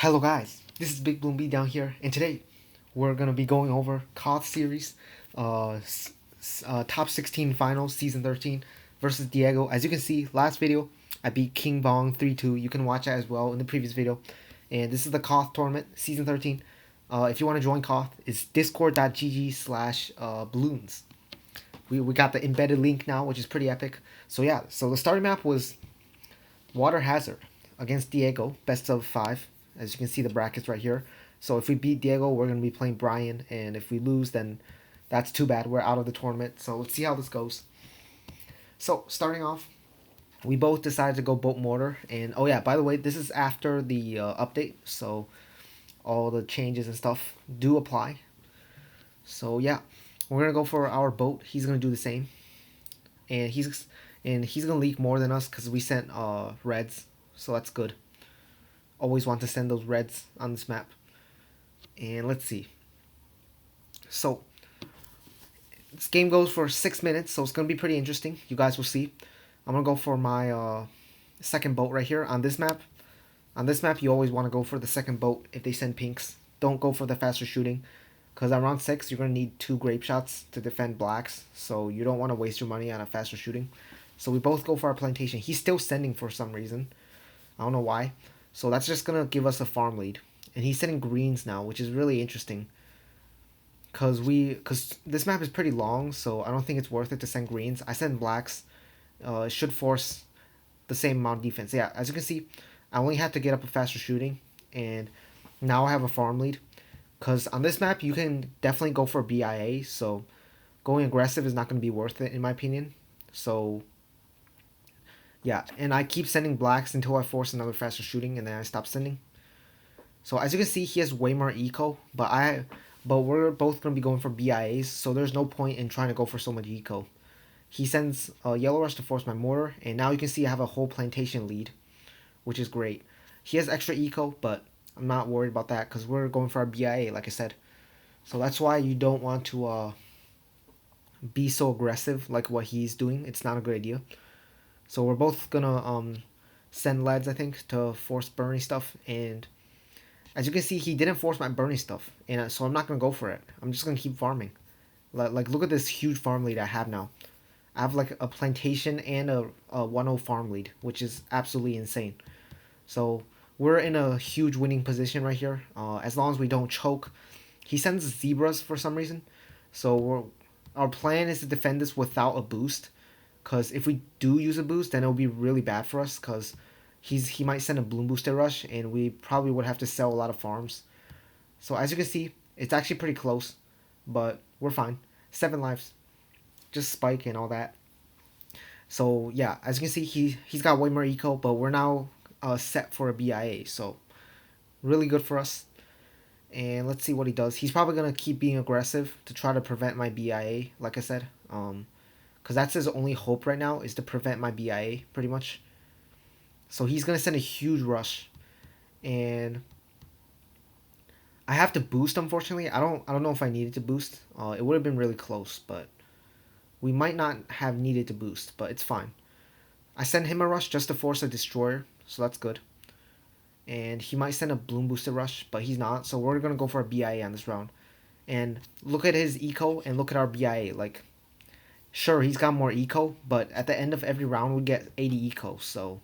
Hello guys, this is Big Bloon Beatdown here, and today we're gonna be going over KOTH series, top 16 finals, season 13 versus Diego. As you can see, last video I beat King Bong 3-2. You can watch that as well in the previous video. And this is the KOTH tournament, season 13. If you want to join KOTH, it's discord.gg/bloons. We got the embedded link now, which is pretty epic. So yeah, so the starting map was Water Hazard against Diego, best of 5. As you can see the brackets right here. So if we beat Diego, we're going to be playing Brian. And if we lose, then that's too bad. We're out of the tournament. So let's see how this goes. So starting off, we both decided to go boat mortar. And oh yeah, by the way, this is after the update. So all the changes and stuff do apply. So yeah, we're going to go for our boat. He's going to do the same. And he's going to leak more than us because we sent reds. So that's good. Always want to send those reds on this map. And let's see. So this game goes for 6 minutes, so it's gonna be pretty interesting. You guys will see. I'm gonna go for my second boat right here on this map. On this map, you always want to go for the second boat if they send pinks. Don't go for the faster shooting, because on round 6 you're gonna need 2 grape shots to defend blacks. So you don't want to waste your money on a faster shooting. So we both go for our plantation. He's still sending for some reason. I don't know why. So that's just going to give us a farm lead. And he's sending greens now, which is really interesting. Because this map is pretty long, so I don't think it's worth it to send greens. I send blacks. It should force the same amount of defense. Yeah, as you can see, I only had to get up a faster shooting. And now I have a farm lead. Because on this map, you can definitely go for BIA. So going aggressive is not going to be worth it, in my opinion. So yeah, and I keep sending blacks until I force another faster shooting, and then I stop sending. So as you can see, he has way more eco, but we're both gonna be going for BIAs, so there's no point in trying to go for so much eco. He sends a yellow rush to force my mortar, and now you can see I have a whole plantation lead, which is great. He has extra eco, but I'm not worried about that because we're going for our BIA, like I said. So that's why you don't want to be so aggressive like what he's doing. It's not a good idea. So we're both gonna send leads, I think, to force Bernie stuff. And as you can see, he didn't force my Bernie stuff, and so I'm not gonna go for it. I'm just gonna keep farming. Like look at this huge farm lead I have now. I have like a plantation and a 1-0 farm lead, which is absolutely insane. So we're in a huge winning position right here. As long as we don't choke. He sends zebras for some reason. So our plan is to defend this without a boost. Because if we do use a boost, then it'll be really bad for us. Because he might send a Bloon boosted rush, and we probably would have to sell a lot of farms. So as you can see, it's actually pretty close, but we're fine. 7 lives, just spike and all that. So yeah, as you can see, he's got way more eco, but we're now set for a BIA. So really good for us. And let's see what he does. He's probably gonna keep being aggressive to try to prevent my BIA, like I said. Because that's his only hope right now is to prevent my BIA, pretty much. So he's going to send a huge rush. And I have to boost, unfortunately. I don't know if I needed to boost. It would have been really close, but we might not have needed to boost, but it's fine. I send him a rush just to force a destroyer, so that's good. And he might send a Bloon boosted rush, but he's not, so we're going to go for a BIA on this round. And look at his eco and look at our BIA. Like, sure, he's got more eco, but at the end of every round, we get 80 eco, so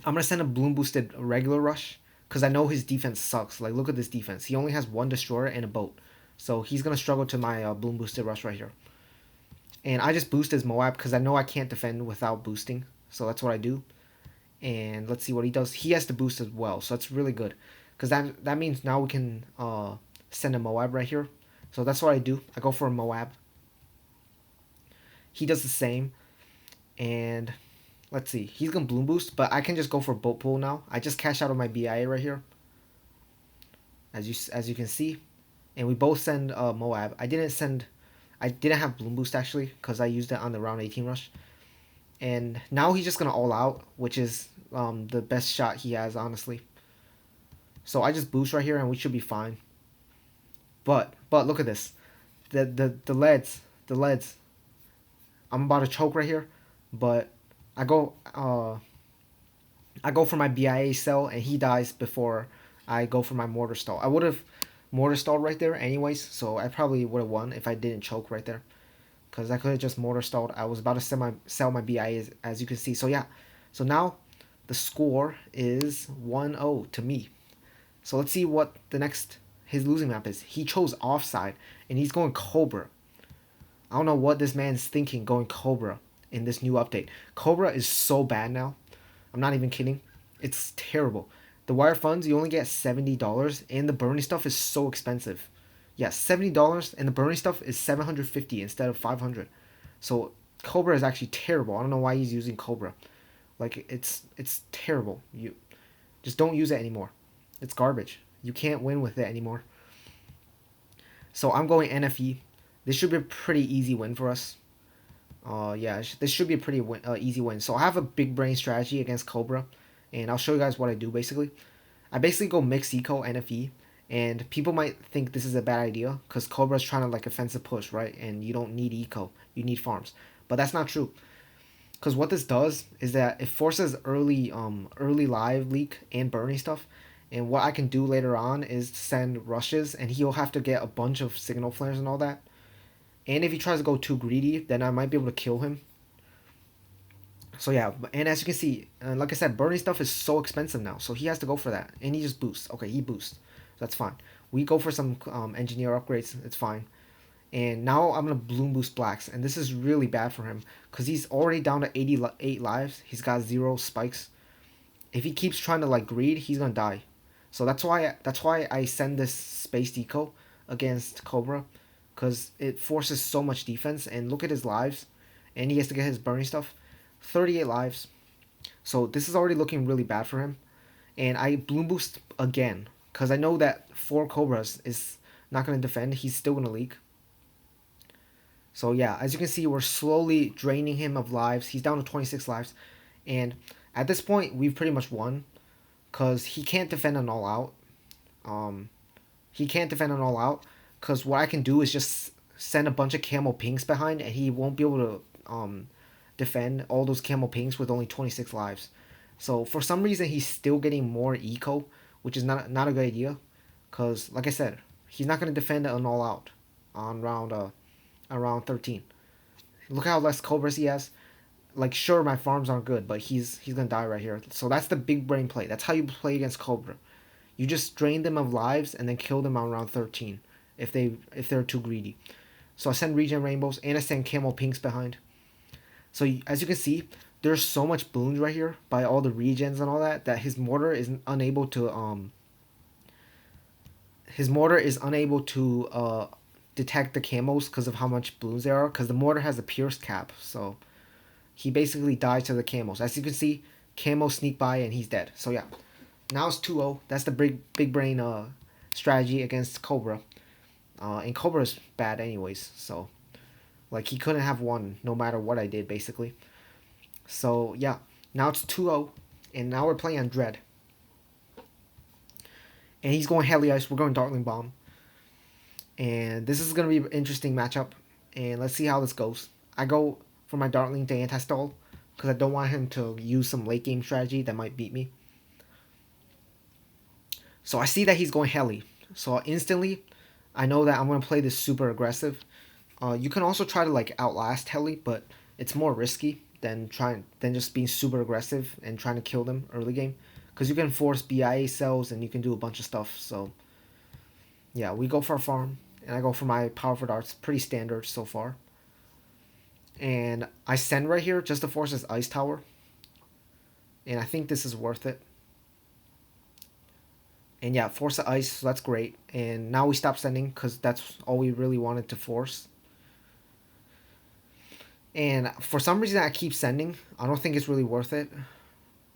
I'm going to send a Bloon boosted regular rush, because I know his defense sucks. Like, look at this defense. He only has 1 destroyer and a boat, so he's going to struggle to my Bloon boosted rush right here. And I just boost his Moab, because I know I can't defend without boosting, so that's what I do. And let's see what he does. He has to boost as well, so that's really good, because that means now we can send a Moab right here. So that's what I do. I go for a Moab. He does the same. And let's see. He's going to Bloon boost, but I can just go for boat pool now. I just cash out of my BIA right here. As you can see. And we both send Moab. I didn't have Bloon boost actually, because I used it on the round 18 rush. And now he's just going to all out, which is the best shot he has, honestly. So I just boost right here and we should be fine. But look at this. The leads. I'm about to choke right here, but I go I go for my BIA cell and he dies before I go for my mortar stall. I would have mortar stalled right there anyways, so I probably would have won if I didn't choke right there. Because I could have just mortar stalled. I was about to sell my BIA as you can see. So yeah, so now the score is 1-0 to me. So let's see what the next his losing map is. He chose offside and he's going Cobra. I don't know what this man's thinking going Cobra in this new update. Cobra is so bad now. I'm not even kidding. It's terrible. The wire funds, you only get $70 and the burning stuff is so expensive. Yeah, $70 and the burning stuff is 750 instead of 500. So Cobra is actually terrible. I don't know why he's using Cobra. Like it's terrible. You just don't use it anymore. It's garbage. You can't win with it anymore. So I'm going NFE. This should be a pretty easy win for us. Yeah, this should be a pretty easy win. So I have a big brain strategy against Cobra, and I'll show you guys what I do basically. I basically go mix eco NFE, and people might think this is a bad idea because Cobra's trying to like offensive push, right? And you don't need eco, you need farms. But that's not true. Because what this does is that it forces early live leak and burning stuff. And what I can do later on is send rushes, and he'll have to get a bunch of signal flares and all that. And if he tries to go too greedy, then I might be able to kill him. So yeah, and as you can see, like I said, burning stuff is so expensive now, so he has to go for that. And he just boosts. Okay, he boosts. So that's fine. We go for some engineer upgrades. It's fine. And now I'm going to Bloon boost blacks. And this is really bad for him because he's already down to 88 lives. He's got 0 spikes. If he keeps trying to like greed, he's going to die. So that's why I send this Space Eco against Cobra, because it forces so much defense. And look at his lives, and he has to get his burning stuff, 38 lives. So this is already looking really bad for him. And I Bloon boost again because I know that 4 Cobras is not going to defend. He's still going to leak. So yeah, as you can see, we're slowly draining him of lives. He's down to 26 lives, and at this point, we've pretty much won. Because he can't defend an all-out. He can't defend an all-out. Because what I can do is just send a bunch of camo pinks behind. And he won't be able to defend all those camo pinks with only 26 lives. So for some reason, he's still getting more eco. Which is not a good idea. Because, like I said, he's not going to defend an all-out on round 13. Look how less Cobras he has. Like, sure, my farms aren't good, but he's gonna die right here. So that's the big brain play. That's how you play against Cobra. You just drain them of lives and then kill them on round 13 if they're too greedy. So I send regen rainbows and I send camo pinks behind. So as you can see, there's so much balloons right here by all the regens and all that his mortar is unable to detect the camos because of how much balloons there are, because the mortar has a pierce cap. So he basically dies to the camos. As you can see, camo sneak by and he's dead. So yeah, now it's 2-0. That's the big brain strategy against Cobra. And Cobra's bad anyways. So like he couldn't have won no matter what I did basically. So yeah, now it's 2-0, and now we're playing on Dread. And he's going Heli Ice. We're going Darkling Bomb. And this is gonna be an interesting matchup. And let's see how this goes. I go for my Darkling to anti-stall because I don't want him to use some late game strategy that might beat me. So I see that he's going Heli. So instantly, I know that I'm going to play this super aggressive. You can also try to like outlast Heli, but it's more risky than just being super aggressive and trying to kill them early game. Because you can force BIA cells and you can do a bunch of stuff. So yeah, we go for a farm. And I go for my powerful darts. Pretty standard so far. And I send right here just to force his ice tower. And I think this is worth it. And yeah, force the ice, so that's great. And now we stop sending because that's all we really wanted to force. And for some reason I keep sending. I don't think it's really worth it.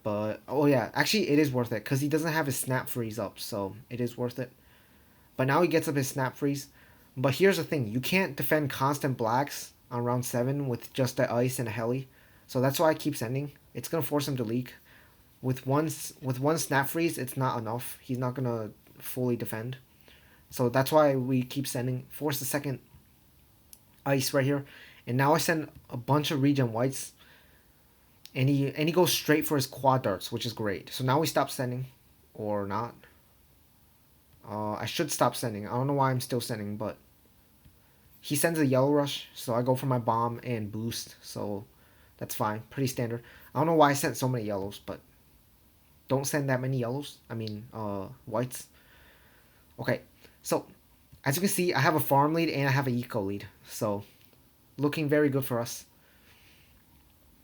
But, oh yeah, actually it is worth it because he doesn't have his snap freeze up. So it is worth it. But now he gets up his snap freeze. But here's the thing. You can't defend constant blacks on round 7 with just the ice and a heli. So that's why I keep sending. It's going to force him to leak. With one snap freeze, it's not enough. He's not going to fully defend. So that's why we keep sending. Force the second ice right here. And now I send a bunch of regen whites. And he goes straight for his quad darts, which is great. So now we stop sending, or not. I should stop sending. I don't know why I'm still sending, but he sends a yellow rush, so I go for my bomb and boost. So that's fine, pretty standard. I don't know why I sent so many yellows, but don't send that many yellows. I mean, whites. Okay, so as you can see, I have a farm lead and I have an eco lead. So looking very good for us.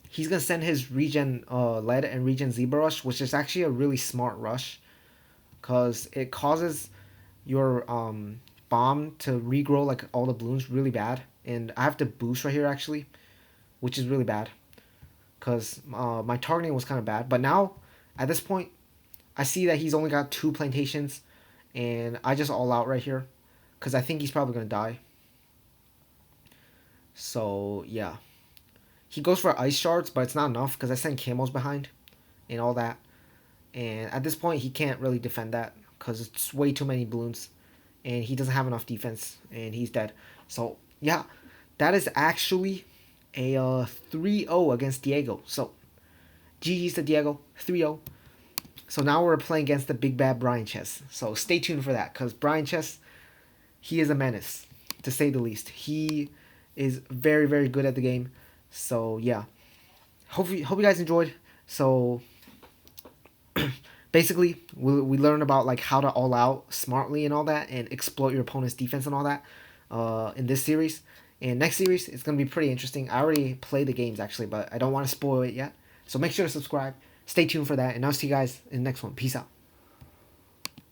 He's gonna send his regen lead and regen zebra rush, which is actually a really smart rush, cause it causes your bomb to regrow like all the balloons really bad. And I have to boost right here actually, which is really bad, cause my targeting was kind of bad. But now at this point, I see that he's only got 2 plantations, and I just all out right here, cause I think he's probably gonna die. So yeah. He goes for ice shards, but it's not enough because I send camos behind and all that. And at this point, he can't really defend that because it's way too many balloons. And he doesn't have enough defense, and he's dead. So, yeah, that is actually a 3-0 against Diego. So, GG's to Diego, 3-0. So now we're playing against the big bad Brian Chess. So stay tuned for that because Brian Chess, he is a menace, to say the least. He is very, very good at the game. So yeah, hope you guys enjoyed. So basically, we learn about like how to all out smartly and all that, and exploit your opponent's defense and all that in this series. And next series, it's gonna be pretty interesting. I already played the games actually, but I don't want to spoil it yet. So make sure to subscribe. Stay tuned for that, and I'll see you guys in the next one. Peace out.